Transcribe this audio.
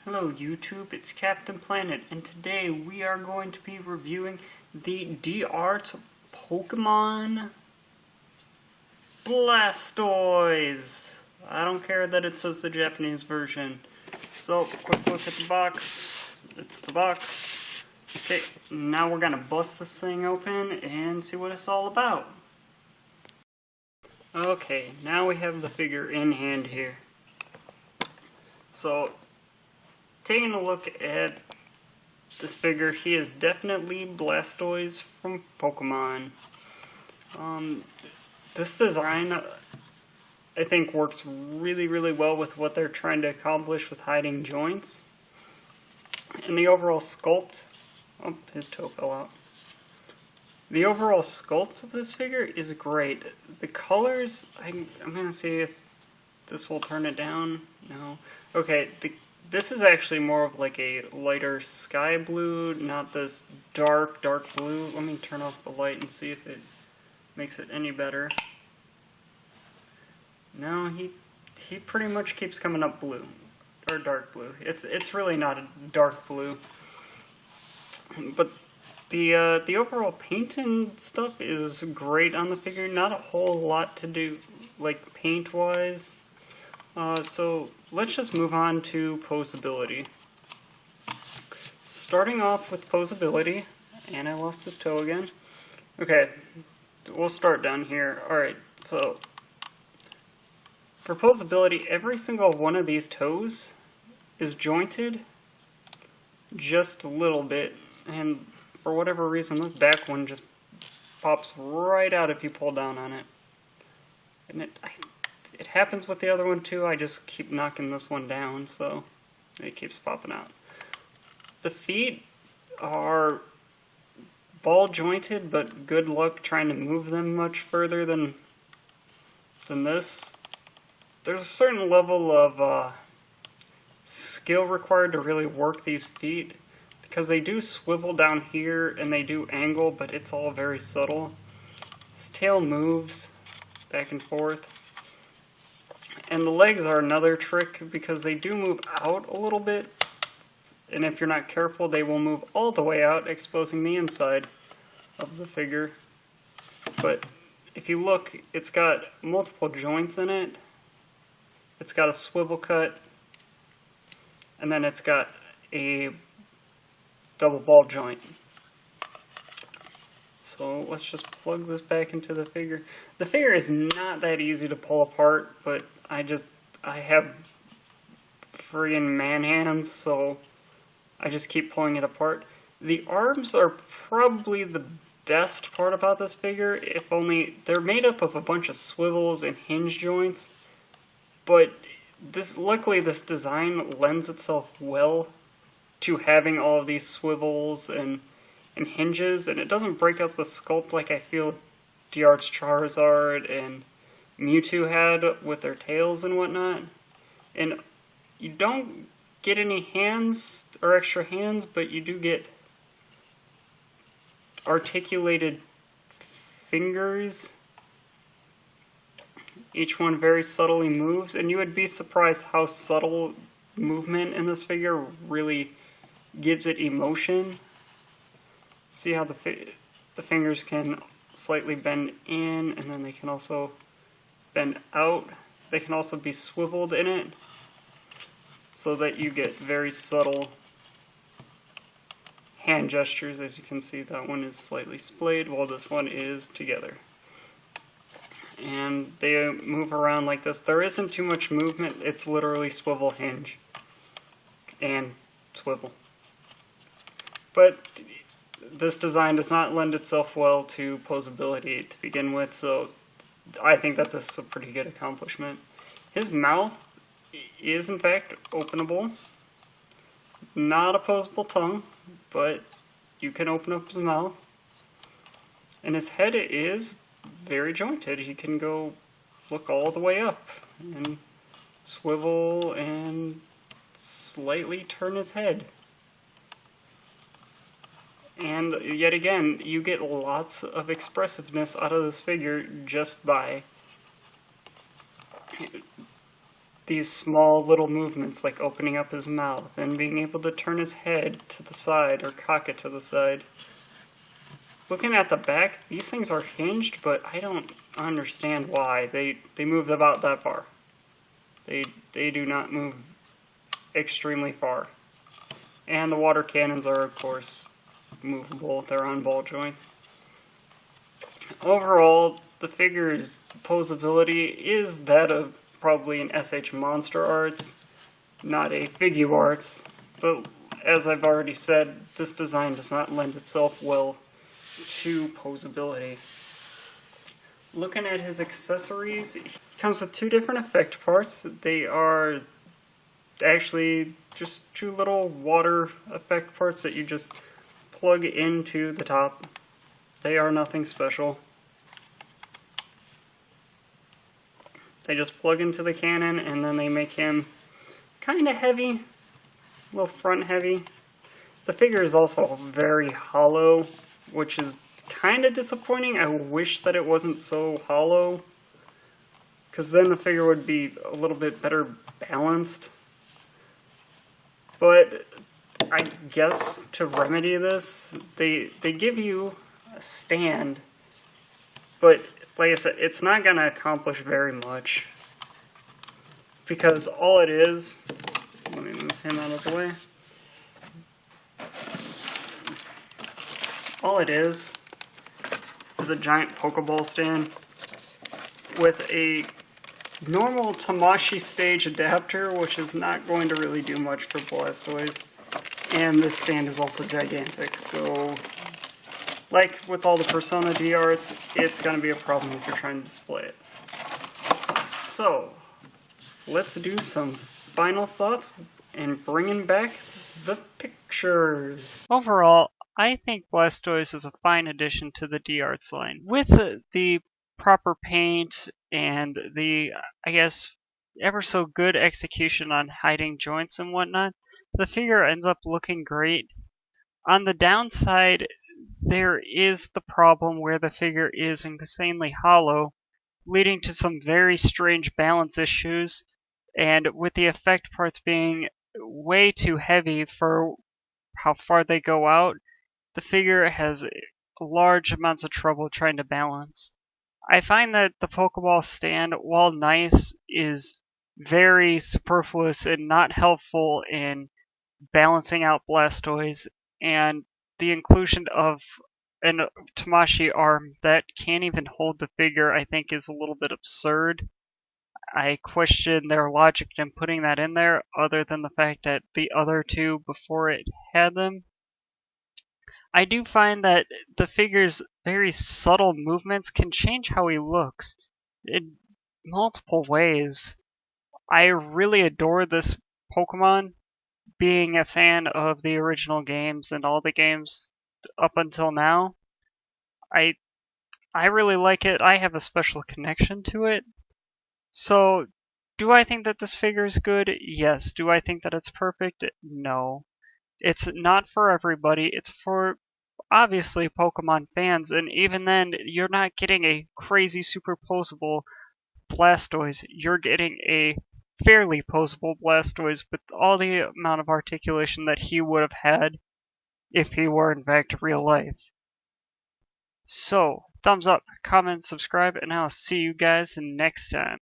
Hello YouTube, it's Captain Planet, and today we are going to be reviewing the D-Art Pokemon Blastoise. I don't care that it says the Japanese version. So, quick look at the box. It's the box. Okay, now we're gonna bust this thing open and see what it's all about. Okay, now we have the figure in hand here. So, taking a look at this figure, he is definitely Blastoise from Pokemon. This design, I think, works really well with what they're trying to accomplish with hiding joints. And the overall sculpt, oh, his toe fell out. The overall sculpt of this figure is great. The colors, I'm gonna see if this will turn it down. No. Okay, this is actually more of like a lighter sky blue, not this dark blue. Let me turn off the light and see if it makes it any better. No, he pretty much keeps coming up blue, or dark blue. It's really not a dark blue. But the overall paint and stuff is great on the figure. Not a whole lot to do, like paint-wise. So let's just move on to posability. Starting off with posability, and I lost his toe again. Okay, we'll start down here. Alright, so for posability, every single one of these toes is jointed just a little bit, and for whatever reason, this back one just pops right out if you pull down on it. And it happens with the other one too. I just keep knocking this one down, so it keeps popping out. The feet are ball jointed, but good luck trying to move them much further than this. There's a certain level of skill required to really work these feet, because they do swivel down here and they do angle, but it's all very subtle. His tail moves back and forth. And the legs are another trick, because they do move out a little bit, and if you're not careful they will move all the way out, exposing the inside of the figure. But if you look, it's got multiple joints in it. It's got a swivel cut, and then it's got a double ball joint. So let's just plug this back into the figure. The figure is not that easy to pull apart, but I have friggin' man hands, so I just keep pulling it apart. The arms are probably the best part about this figure, if only they're made up of a bunch of swivels and hinge joints, but luckily this design lends itself well to having all of these swivels and hinges, and it doesn't break up the sculpt like I feel D-Art's Charizard and Mewtwo had with their tails and whatnot. And you don't get any hands or extra hands, but you do get articulated fingers. Each one very subtly moves, and you would be surprised how subtle movement in this figure really gives it emotion. See how the fingers can slightly bend in, and then they can also bend out. They can also be swiveled in it, so that you get very subtle hand gestures. As you can see, that one is slightly splayed, while this one is together. And they move around like this. There isn't too much movement. It's literally swivel, hinge, and swivel. But this design does not lend itself well to posability to begin with, so I think that this is a pretty good accomplishment. His mouth is in fact openable. Not a posable tongue, but you can open up his mouth. And his head is very jointed. He can go look all the way up and swivel and slightly turn his head. And yet again, you get lots of expressiveness out of this figure just by these small little movements like opening up his mouth and being able to turn his head to the side or cock it to the side. Looking at the back, these things are hinged, but I don't understand why. They move about that far. They do not move extremely far. And the water cannons are, of course, movable. They're on ball joints. Overall, the figure's posability is that of probably an SH Monster Arts, not a Figure Arts, but as I've already said, this design does not lend itself well to posability. Looking at his accessories, he comes with two different effect parts. They are actually just two little water effect parts that you just plug into the top. They are nothing special. They just plug into the cannon and then they make him kind of heavy, a little front heavy. The figure is also very hollow, which is kind of disappointing. I wish that it wasn't so hollow, because then the figure would be a little bit better balanced. But I guess to remedy this, they give you a stand, but like I said, it's not going to accomplish very much, because all it is, let me move him out of the way, all it is a giant Pokeball stand with a normal Tamashii stage adapter, which is not going to really do much for Blastoise, and this stand is also gigantic, so like with all the Persona D arts, it's going to be a problem if you're trying to display it. So, let's do some final thoughts and bringing back the pictures. Overall, I think Blastoise is a fine addition to the D arts line. With the proper paint and the, I guess, ever so good execution on hiding joints and whatnot, the figure ends up looking great. On the downside, there is the problem where the figure is insanely hollow, leading to some very strange balance issues, and with the effect parts being way too heavy for how far they go out, the figure has large amounts of trouble trying to balance. I find that the Pokeball stand, while nice, is very superfluous and not helpful in balancing out Blastoise, and the inclusion of an Tamashii arm that can't even hold the figure, I think, is a little bit absurd. I question their logic in putting that in there, other than the fact that the other two before it had them. I do find that the figure's very subtle movements can change how he looks in multiple ways. I really adore this Pokemon, being a fan of the original games and all the games up until now. I really like it. I have a special connection to it. So, do I think that this figure is good? Yes. Do I think that it's perfect? No. It's not for everybody. It's for, obviously, Pokemon fans, and even then, you're not getting a crazy super posable Blastoise. You're getting a fairly posable Blastoise with all the amount of articulation that he would have had if he were in fact real life. So, thumbs up, comment, subscribe, and I'll see you guys next time.